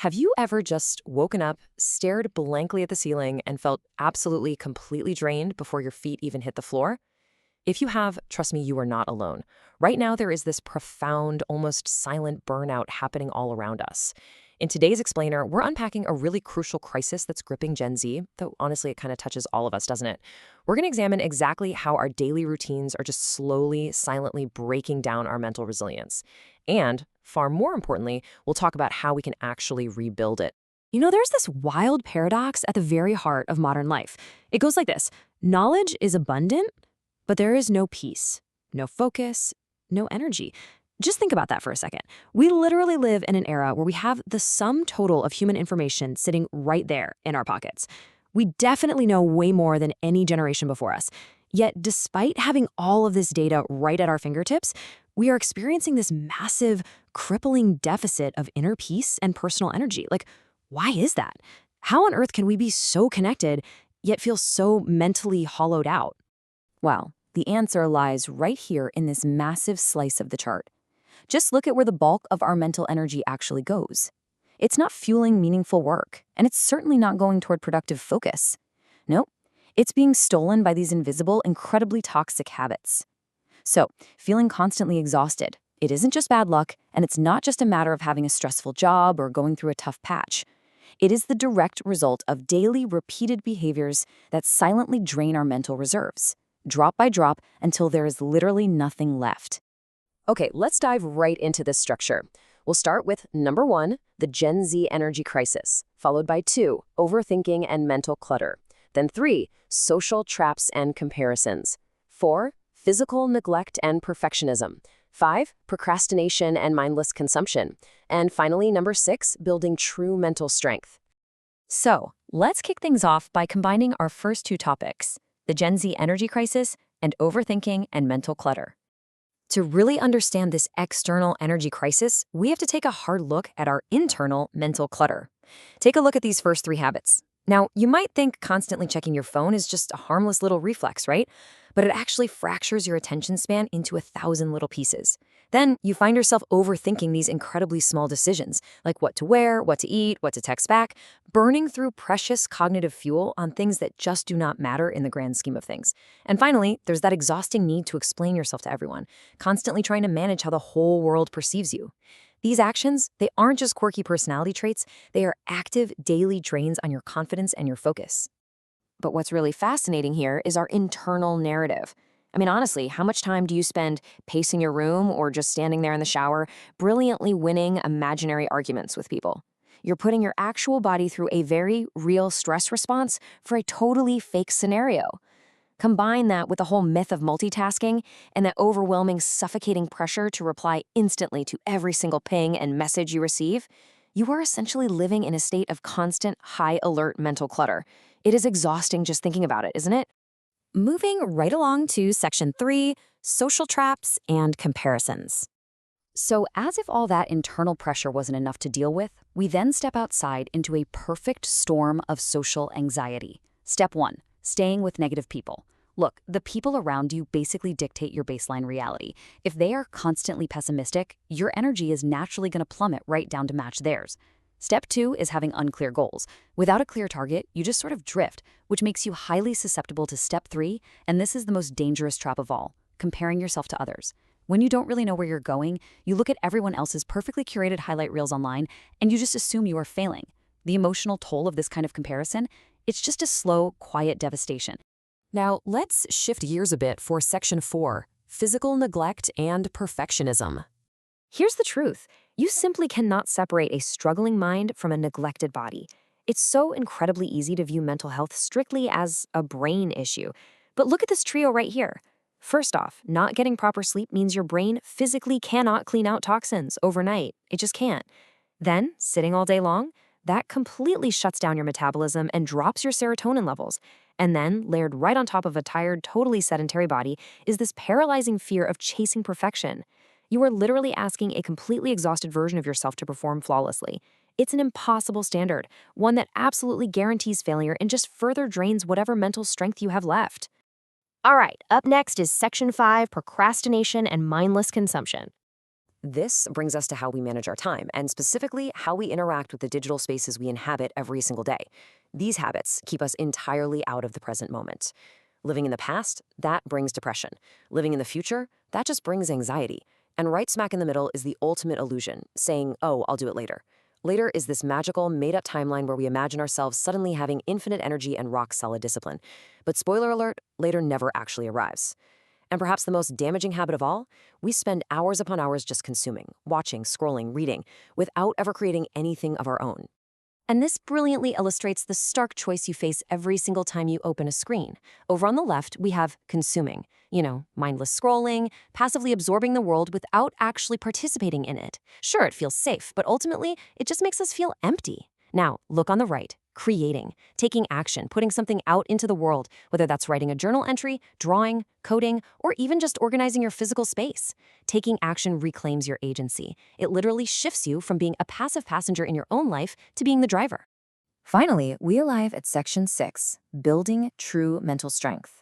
Have you ever just woken up, stared blankly at the ceiling, and felt absolutely completely drained before your feet even hit the floor? If you have, trust me, you are not alone. Right now, there is this profound, almost silent burnout happening all around us. In today's Explainer, we're unpacking a really crucial crisis that's gripping Gen Z, though honestly, it kind of touches all of us, doesn't it? We're going to examine exactly how our daily routines are just slowly, silently breaking down our mental resilience. And, far more importantly, we'll talk about how we can actually rebuild it. There's this wild paradox at the very heart of modern life. It goes like this: knowledge is abundant, but there is no peace, no focus, no energy. Just think about that for a second. We literally live in an era where we have the sum total of human information sitting right there in our pockets. We definitely know way more than any generation before us. Yet, despite having all of this data right at our fingertips, we are experiencing this massive, crippling deficit of inner peace and personal energy. Why is that? How on earth can we be so connected, yet feel so mentally hollowed out? Well, the answer lies right here in this massive slice of the chart. Just look at where the bulk of our mental energy actually goes. It's not fueling meaningful work, and it's certainly not going toward productive focus. Nope, it's being stolen by these invisible, incredibly toxic habits. So, feeling constantly exhausted, it isn't just bad luck, and it's not just a matter of having a stressful job or going through a tough patch. It is the direct result of daily, repeated behaviors that silently drain our mental reserves, drop by drop, until there is literally nothing left. Okay, let's dive right into this structure. We'll start with number 1, the Gen Z energy crisis, followed by 2, overthinking and mental clutter. Then 3, social traps and comparisons. 4, physical neglect and perfectionism. 5, procrastination and mindless consumption. And finally, number 6, building true mental strength. So, let's kick things off by combining our first two topics, the Gen Z energy crisis and overthinking and mental clutter. To really understand this external energy crisis, we have to take a hard look at our internal mental clutter. Take a look at these first 3 habits. Now, you might think constantly checking your phone is just a harmless little reflex, right? But it actually fractures your attention span into 1,000 little pieces. Then you find yourself overthinking these incredibly small decisions, like what to wear, what to eat, what to text back, burning through precious cognitive fuel on things that just do not matter in the grand scheme of things. And finally, there's that exhausting need to explain yourself to everyone, constantly trying to manage how the whole world perceives you. These actions, they aren't just quirky personality traits, they are active daily drains on your confidence and your focus. But what's really fascinating here is our internal narrative. I mean, honestly, how much time do you spend pacing your room or just standing there in the shower, brilliantly winning imaginary arguments with people? You're putting your actual body through a very real stress response for a totally fake scenario. Combine that with the whole myth of multitasking and that overwhelming, suffocating pressure to reply instantly to every single ping and message you receive, you are essentially living in a state of constant, high-alert mental clutter. It is exhausting just thinking about it, isn't it? Moving right along to section 3, social traps and comparisons. So as if all that internal pressure wasn't enough to deal with, we then step outside into a perfect storm of social anxiety. Step 1, staying with negative people. Look, the people around you basically dictate your baseline reality. If they are constantly pessimistic, your energy is naturally going to plummet right down to match theirs. Step 2 is having unclear goals. Without a clear target, you just sort of drift, which makes you highly susceptible to step 3, and this is the most dangerous trap of all, comparing yourself to others. When you don't really know where you're going, you look at everyone else's perfectly curated highlight reels online, and you just assume you are failing. The emotional toll of this kind of comparison, it's just a slow, quiet devastation. Now, let's shift gears a bit for section 4, physical neglect and perfectionism. Here's the truth. You simply cannot separate a struggling mind from a neglected body. It's so incredibly easy to view mental health strictly as a brain issue. But look at this trio right here. First off, not getting proper sleep means your brain physically cannot clean out toxins overnight. It just can't. Then, sitting all day long, that completely shuts down your metabolism and drops your serotonin levels. And then, layered right on top of a tired, totally sedentary body, is this paralyzing fear of chasing perfection. You are literally asking a completely exhausted version of yourself to perform flawlessly. It's an impossible standard, one that absolutely guarantees failure and just further drains whatever mental strength you have left. All right, up next is section 5, procrastination and mindless consumption. This brings us to how we manage our time, and specifically how we interact with the digital spaces we inhabit every single day. These habits keep us entirely out of the present moment. Living in the past, that brings depression. Living in the future, that just brings anxiety. And right smack in the middle is the ultimate illusion, saying, oh, I'll do it later. Later is this magical, made-up timeline where we imagine ourselves suddenly having infinite energy and rock-solid discipline. But spoiler alert, later never actually arrives. And perhaps the most damaging habit of all, we spend hours upon hours just consuming, watching, scrolling, reading, without ever creating anything of our own. And this brilliantly illustrates the stark choice you face every single time you open a screen. Over on the left, we have consuming. Mindless scrolling, passively absorbing the world without actually participating in it. Sure, it feels safe, but ultimately, it just makes us feel empty. Now, look on the right. Creating, taking action, putting something out into the world, whether that's writing a journal entry, drawing, coding, or even just organizing your physical space. Taking action reclaims your agency. It literally shifts you from being a passive passenger in your own life to being the driver. Finally, we arrive at section 6, building true mental strength.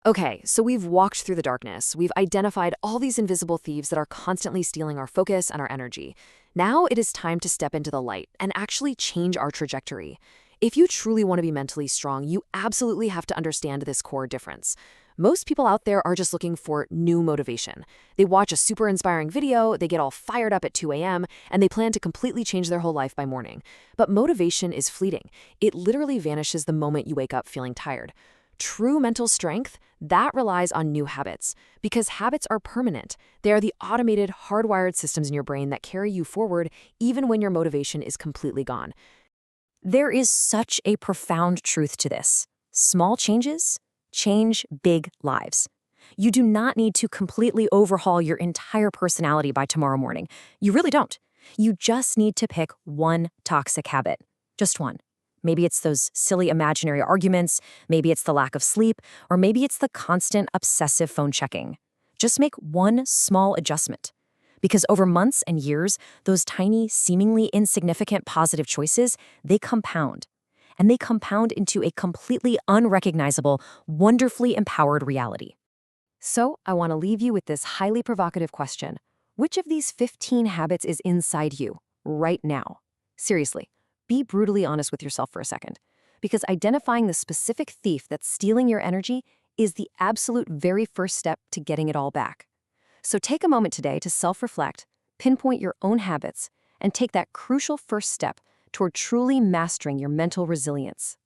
Okay, so we've walked through the darkness. We've identified all these invisible thieves that are constantly stealing our focus and our energy. Now it is time to step into the light and actually change our trajectory. If you truly want to be mentally strong, you absolutely have to understand this core difference. Most people out there are just looking for new motivation. They watch a super inspiring video, they get all fired up at 2 a.m., and they plan to completely change their whole life by morning. But motivation is fleeting. It literally vanishes the moment you wake up feeling tired. True mental strength, that relies on new habits, because habits are permanent. They are the automated, hardwired systems in your brain that carry you forward even when your motivation is completely gone. There is such a profound truth to this. Small changes change big lives. You do not need to completely overhaul your entire personality by tomorrow morning. You really don't. You just need to pick one toxic habit. Just one. Maybe it's those silly imaginary arguments, maybe it's the lack of sleep, or maybe it's the constant obsessive phone checking. Just make one small adjustment. Because over months and years, those tiny, seemingly insignificant positive choices, they compound. And they compound into a completely unrecognizable, wonderfully empowered reality. So, I want to leave you with this highly provocative question. Which of these 15 habits is inside you, right now? Seriously, be brutally honest with yourself for a second. Because identifying the specific thief that's stealing your energy is the absolute very first step to getting it all back. So take a moment today to self-reflect, pinpoint your own habits, and take that crucial first step toward truly mastering your mental resilience.